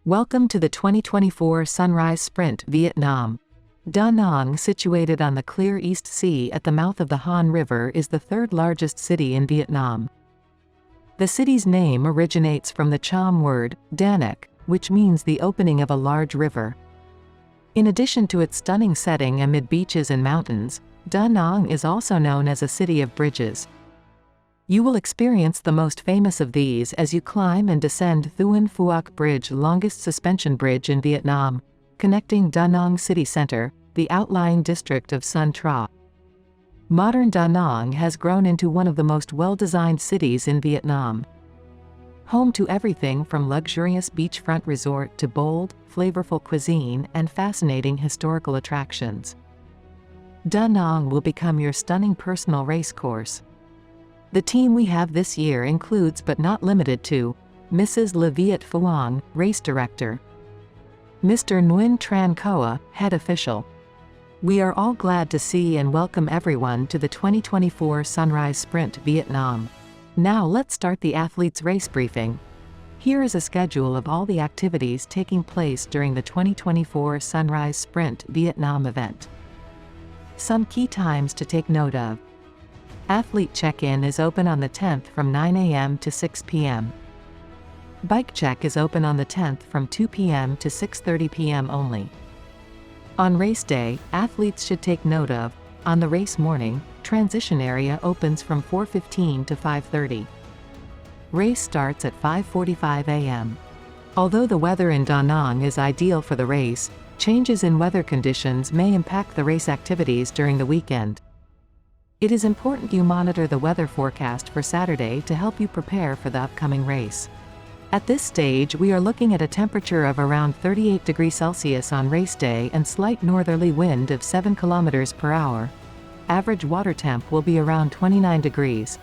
Welcome to the 2024 SUNRISE SPRINT Viet Nam. Danang, situated on the clear East Sea at the mouth of the Han River, is the third largest city in Vietnam. The city's name originates from the Cham word, Danang, which means the opening of a large river. In addition to its stunning setting amid beaches and mountains, Danang is also known as a city of bridges. You will experience the most famous of these as you climb and descend Thuan Phuoc Bridge, longest suspension bridge in Vietnam, connecting Da Nang city center, the outlying district of Sun Tra. Modern Da Nang has grown into one of the most well-designed cities in Vietnam. Home to everything from luxurious beachfront resort to bold, flavorful cuisine and fascinating historical attractions. Da Nang will become your stunning personal race course. The team we have this year includes but not limited to Mrs. Le Viet Phuong, Race Director, Mr. Nguyen Tran Coa, Head Official. We are all glad to see and welcome everyone to the 2024 SUNRISE Sprint Viet Nam. Now let's start the athletes' race briefing. Here is a schedule of all the activities taking place during the 2024 SUNRISE Sprint Viet Nam event. Some key times to take note of. Athlete check-in is open on the 10th from 9 a.m. to 6 p.m. Bike check is open on the 10th from 2 p.m. to 6:30 p.m. only. On race day, athletes should take note of, on the race morning, transition area opens from 4:15 to 5:30. Race starts at 5:45 a.m. Although the weather in Da Nang is ideal for the race, changes in weather conditions may impact the race activities during the weekend. It is important you monitor the weather forecast for Saturday to help you prepare for the upcoming race. At this stage we are looking at a temperature of around 38 degrees Celsius on race day and slight northerly wind of 7 km per hour. Average water temp will be around 29 degrees.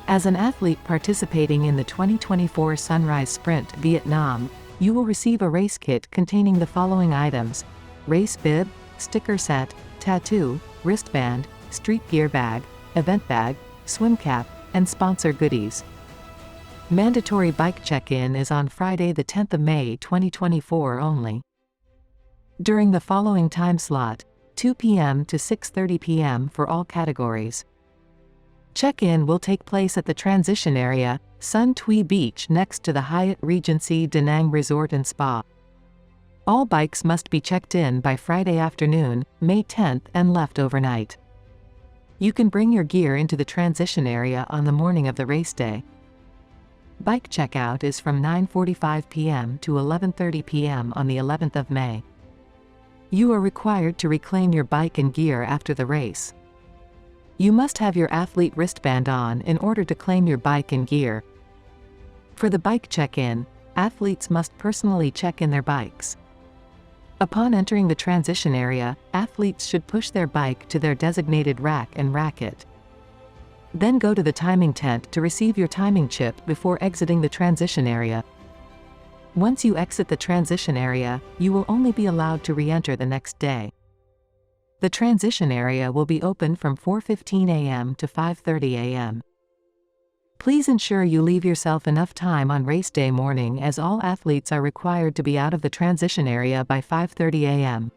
As an athlete participating in the 2024 SUNRISE Sprint Viet Nam, you will receive a race kit containing the following items: race bib, sticker set, tattoo, wristband, street gear bag, event bag, swim cap, and sponsor goodies. Mandatory bike check-in is on Friday the 10th of May 2024 only. During the following time slot, 2 p.m. to 6:30 p.m. for all categories. Check-in will take place at the transition area, Sun Tui Beach next to the Hyatt Regency Danang Resort and Spa. All bikes must be checked in by Friday afternoon, May 10th and left overnight. You can bring your gear into the transition area on the morning of the race day. Bike checkout is from 9:45 p.m. to 11:30 p.m. on the 11th of May. You are required to reclaim your bike and gear after the race. You must have your athlete wristband on in order to claim your bike and gear. For the bike check-in, athletes must personally check in their bikes. Upon entering the transition area, athletes should push their bike to their designated rack and racket. Then go to the timing tent to receive your timing chip before exiting the transition area. Once you exit the transition area, you will only be allowed to re-enter the next day. The transition area will be open from 4:15 a.m. to 5:30 a.m. Please ensure you leave yourself enough time on race day morning, as all athletes are required to be out of the transition area by 5:30 a.m.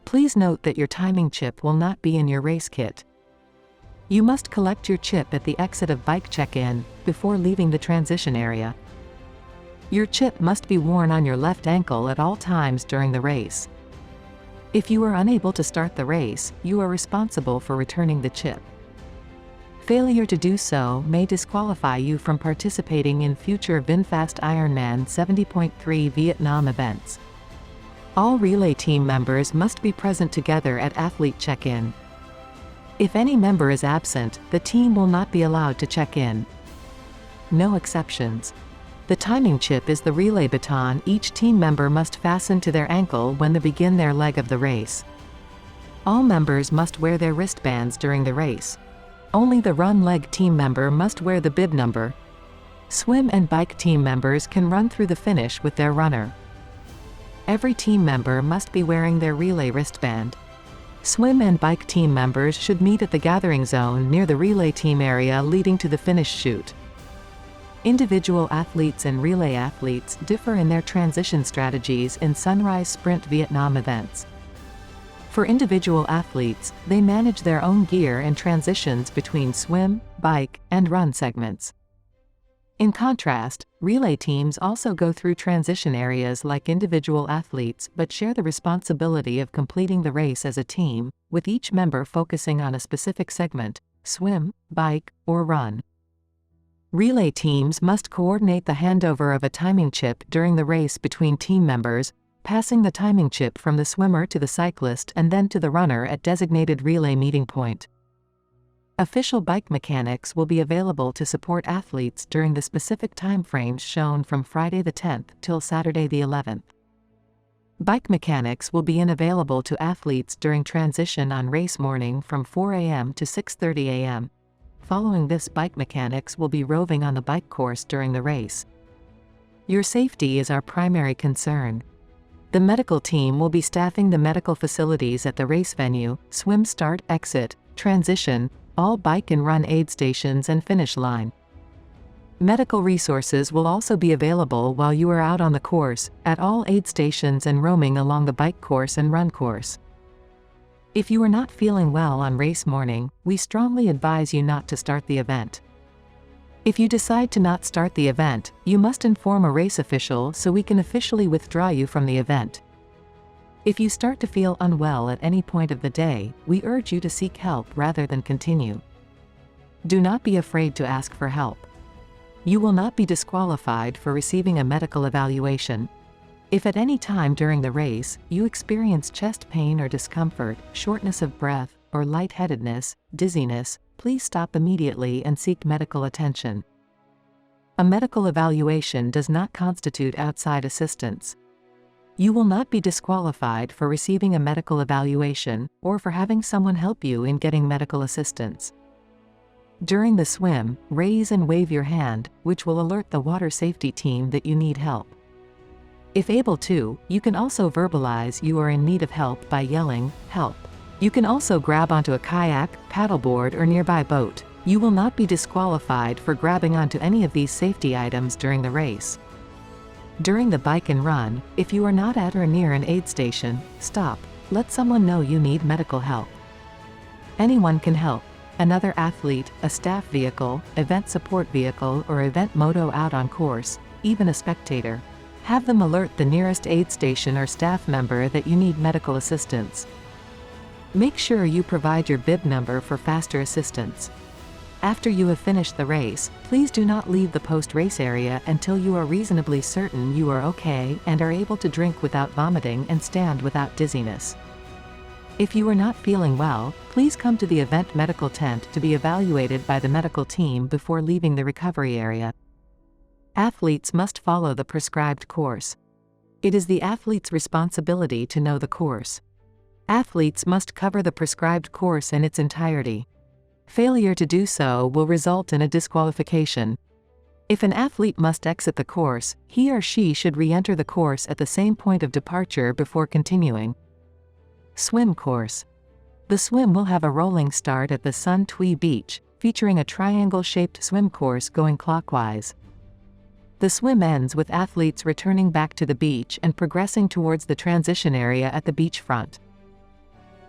Please note that your timing chip will not be in your race kit. You must collect your chip at the exit of bike check-in, before leaving the transition area. Your chip must be worn on your left ankle at all times during the race. If you are unable to start the race, you are responsible for returning the chip. Failure to do so may disqualify you from participating in future VinFast Ironman 70.3 Vietnam events. All relay team members must be present together at athlete check-in. If any member is absent, the team will not be allowed to check in. No exceptions. The timing chip is the relay baton each team member must fasten to their ankle when they begin their leg of the race. All members must wear their wristbands during the race. Only the run leg team member must wear the bib number. Swim and bike team members can run through the finish with their runner. Every team member must be wearing their relay wristband. Swim and bike team members should meet at the gathering zone near the relay team area leading to the finish chute. Individual athletes and relay athletes differ in their transition strategies in SUNRISE SPRINT Viet Nam events. For individual athletes, they manage their own gear and transitions between swim, bike, and run segments. In contrast, relay teams also go through transition areas like individual athletes but share the responsibility of completing the race as a team, with each member focusing on a specific segment: swim, bike, or run. Relay teams must coordinate the handover of a timing chip during the race between team members, passing the timing chip from the swimmer to the cyclist and then to the runner at designated relay meeting point. Official bike mechanics will be available to support athletes during the specific time frames shown from Friday the 10th till Saturday the 11th. Bike mechanics will be unavailable to athletes during transition on race morning from 4 a.m. to 6:30 a.m. Following this, bike mechanics will be roving on the bike course during the race. Your safety is our primary concern. The medical team will be staffing the medical facilities at the race venue, swim start, exit, transition, all bike and run aid stations and finish line. Medical resources will also be available while you are out on the course, at all aid stations and roaming along the bike course and run course. If you are not feeling well on race morning, we strongly advise you not to start the event. If you decide to not start the event, you must inform a race official so we can officially withdraw you from the event. If you start to feel unwell at any point of the day, we urge you to seek help rather than continue. Do not be afraid to ask for help. You will not be disqualified for receiving a medical evaluation. If at any time during the race, you experience chest pain or discomfort, shortness of breath, or lightheadedness, dizziness, please stop immediately and seek medical attention. A medical evaluation does not constitute outside assistance. You will not be disqualified for receiving a medical evaluation, or for having someone help you in getting medical assistance. During the swim, raise and wave your hand, which will alert the water safety team that you need help. If able to, you can also verbalize you are in need of help by yelling, "Help." You can also grab onto a kayak, paddleboard, or nearby boat. You will not be disqualified for grabbing onto any of these safety items during the race. During the bike and run, if you are not at or near an aid station, stop. Let someone know you need medical help. Anyone can help. Another athlete, a staff vehicle, event support vehicle, or event moto out on course, even a spectator. Have them alert the nearest aid station or staff member that you need medical assistance. Make sure you provide your bib number for faster assistance. After you have finished the race, please do not leave the post-race area until you are reasonably certain you are okay and are able to drink without vomiting and stand without dizziness. If you are not feeling well, please come to the event medical tent to be evaluated by the medical team before leaving the recovery area. Athletes must follow the prescribed course. It is the athlete's responsibility to know the course. Athletes must cover the prescribed course in its entirety. Failure to do so will result in a disqualification. If an athlete must exit the course, he or she should re-enter the course at the same point of departure before continuing. Swim course. The swim will have a rolling start at the Sun Tui Beach, featuring a triangle-shaped swim course going clockwise. The swim ends with athletes returning back to the beach and progressing towards the transition area at the beachfront.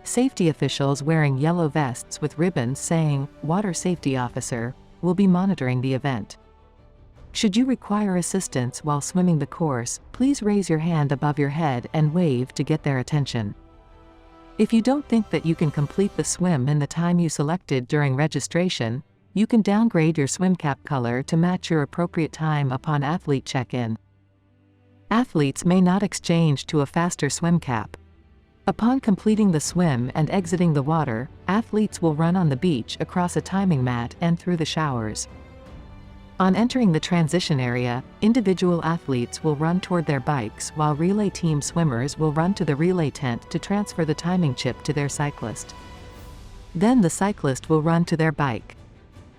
Safety officials wearing yellow vests with ribbons saying, "Water Safety Officer," will be monitoring the event. Should you require assistance while swimming the course, please raise your hand above your head and wave to get their attention. If you don't think that you can complete the swim in the time you selected during registration, you can downgrade your swim cap color to match your appropriate time upon athlete check-in. Athletes may not exchange to a faster swim cap. Upon completing the swim and exiting the water, athletes will run on the beach across a timing mat and through the showers. On entering the transition area, individual athletes will run toward their bikes while relay team swimmers will run to the relay tent to transfer the timing chip to their cyclist. Then the cyclist will run to their bike.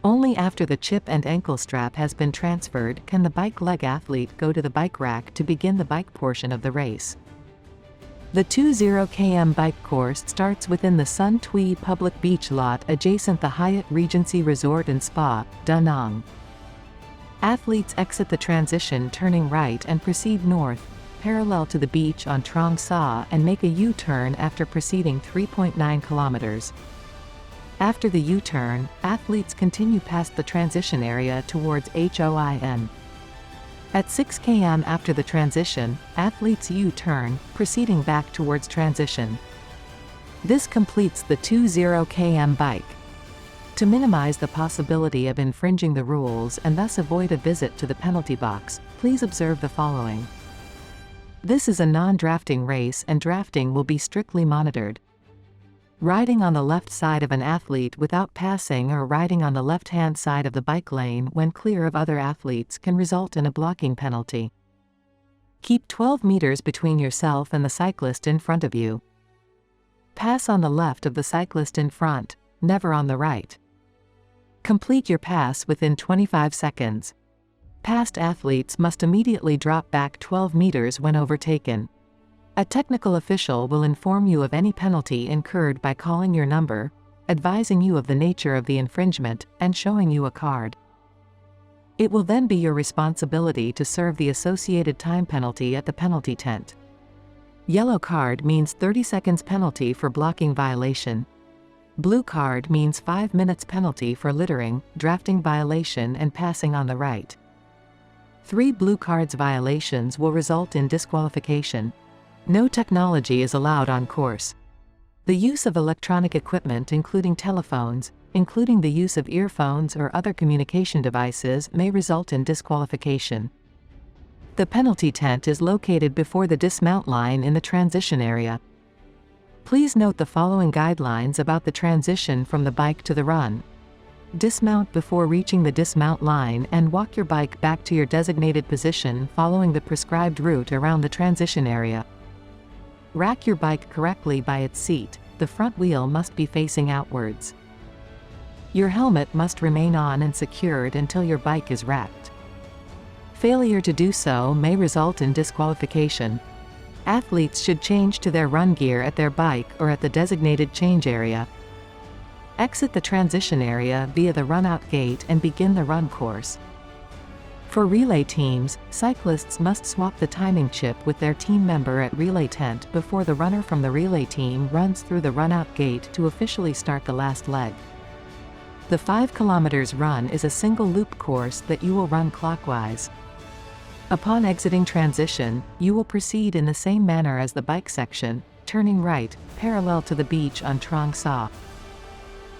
Only after the chip and ankle strap has been transferred can the bike leg athlete go to the bike rack to begin the bike portion of the race. The 20 km bike course starts within the Sun Tui public beach lot adjacent the Hyatt Regency Resort and Spa, Danang. Athletes exit the transition turning right and proceed north, parallel to the beach on Trong Sa, and make a U-turn after proceeding 3.9 kilometers. After the U-turn, athletes continue past the transition area towards Hoin. At 6 km after the transition, athletes U-turn, proceeding back towards transition. This completes the 20 km bike. To minimize the possibility of infringing the rules and thus avoid a visit to the penalty box, please observe the following. This is a non-drafting race and drafting will be strictly monitored. Riding on the left side of an athlete without passing or riding on the left-hand side of the bike lane when clear of other athletes can result in a blocking penalty. Keep 12 meters between yourself and the cyclist in front of you. Pass on the left of the cyclist in front, never on the right. Complete your pass within 25 seconds. Passed athletes must immediately drop back 12 meters when overtaken. A technical official will inform you of any penalty incurred by calling your number, advising you of the nature of the infringement, and showing you a card. It will then be your responsibility to serve the associated time penalty at the penalty tent. Yellow card means 30 seconds penalty for blocking violation. Blue card means 5 minutes penalty for littering, drafting violation and passing on the right. 3 blue cards violations will result in disqualification. No technology is allowed on course. The use of electronic equipment including telephones, including the use of earphones or other communication devices may result in disqualification. The penalty tent is located before the dismount line in the transition area. Please note the following guidelines about the transition from the bike to the run. Dismount before reaching the dismount line and walk your bike back to your designated position following the prescribed route around the transition area. Rack your bike correctly by its seat, the front wheel must be facing outwards. Your helmet must remain on and secured until your bike is racked. Failure to do so may result in disqualification. Athletes should change to their run gear at their bike or at the designated change area. Exit the transition area via the run-out gate and begin the run course. For relay teams, cyclists must swap the timing chip with their team member at relay tent before the runner from the relay team runs through the run-out gate to officially start the last leg. The 5 km run is a single loop course that you will run clockwise. Upon exiting transition, you will proceed in the same manner as the bike section, turning right, parallel to the beach on Trong Sa.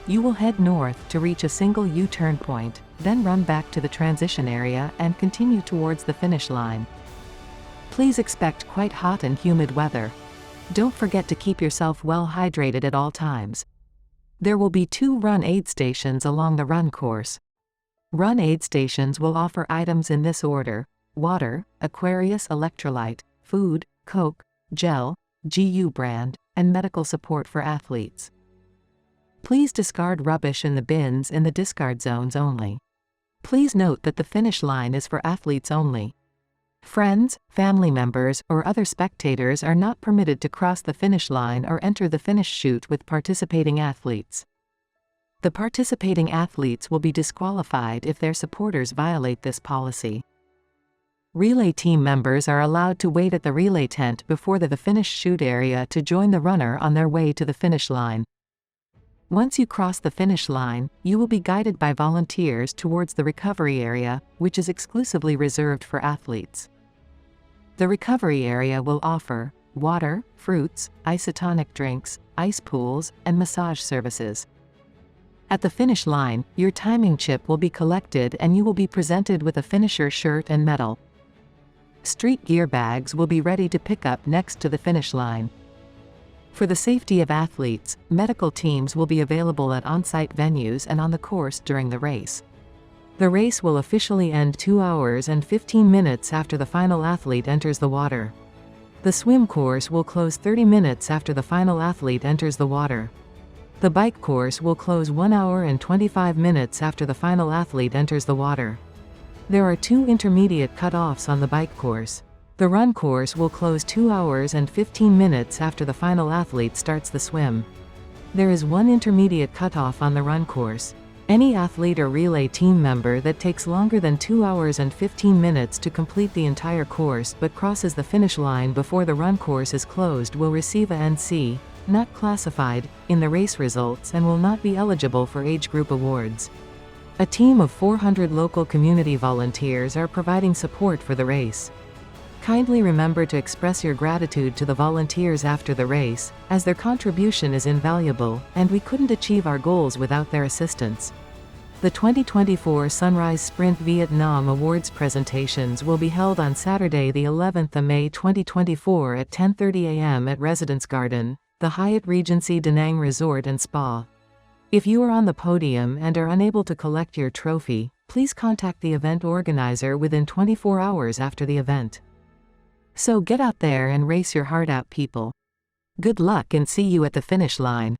You will head north to reach a single U-turn point, then run back to the transition area and continue towards the finish line. Please expect quite hot and humid weather. Don't forget to keep yourself well hydrated at all times. There will be 2 run aid stations along the run course. Run aid stations will offer items in this order: water, Aquarius electrolyte, food, Coke, gel, GU brand, and medical support for athletes. Please discard rubbish in the bins in the discard zones only. Please note that the finish line is for athletes only. Friends, family members, or other spectators are not permitted to cross the finish line or enter the finish chute with participating athletes. The participating athletes will be disqualified if their supporters violate this policy. Relay team members are allowed to wait at the relay tent before the finish chute area to join the runner on their way to the finish line. Once you cross the finish line, you will be guided by volunteers towards the recovery area, which is exclusively reserved for athletes. The recovery area will offer water, fruits, isotonic drinks, ice pools, and massage services. At the finish line, your timing chip will be collected and you will be presented with a finisher shirt and medal. Street gear bags will be ready to pick up next to the finish line. For the safety of athletes, medical teams will be available at on-site venues and on the course during the race. The race will officially end 2 hours and 15 minutes after the final athlete enters the water. The swim course will close 30 minutes after the final athlete enters the water. The bike course will close 1 hour and 25 minutes after the final athlete enters the water. There are 2 intermediate cut-offs on the bike course. The run course will close 2 hours and 15 minutes after the final athlete starts the swim. There is 1 intermediate cutoff on the run course. Any athlete or relay team member that takes longer than 2 hours and 15 minutes to complete the entire course but crosses the finish line before the run course is closed will receive a NC, not classified, in the race results and will not be eligible for age group awards. A team of 400 local community volunteers are providing support for the race. Kindly remember to express your gratitude to the volunteers after the race, as their contribution is invaluable, and we couldn't achieve our goals without their assistance. The 2024 SUNRISE SPRINT Viet Nam Awards presentations will be held on Saturday the 11th of May 2024 at 10:30 a.m. at Residence Garden, the Hyatt Regency Danang Resort and Spa. If you are on the podium and are unable to collect your trophy, please contact the event organizer within 24 hours after the event. So get out there and race your heart out, people. Good luck and see you at the finish line.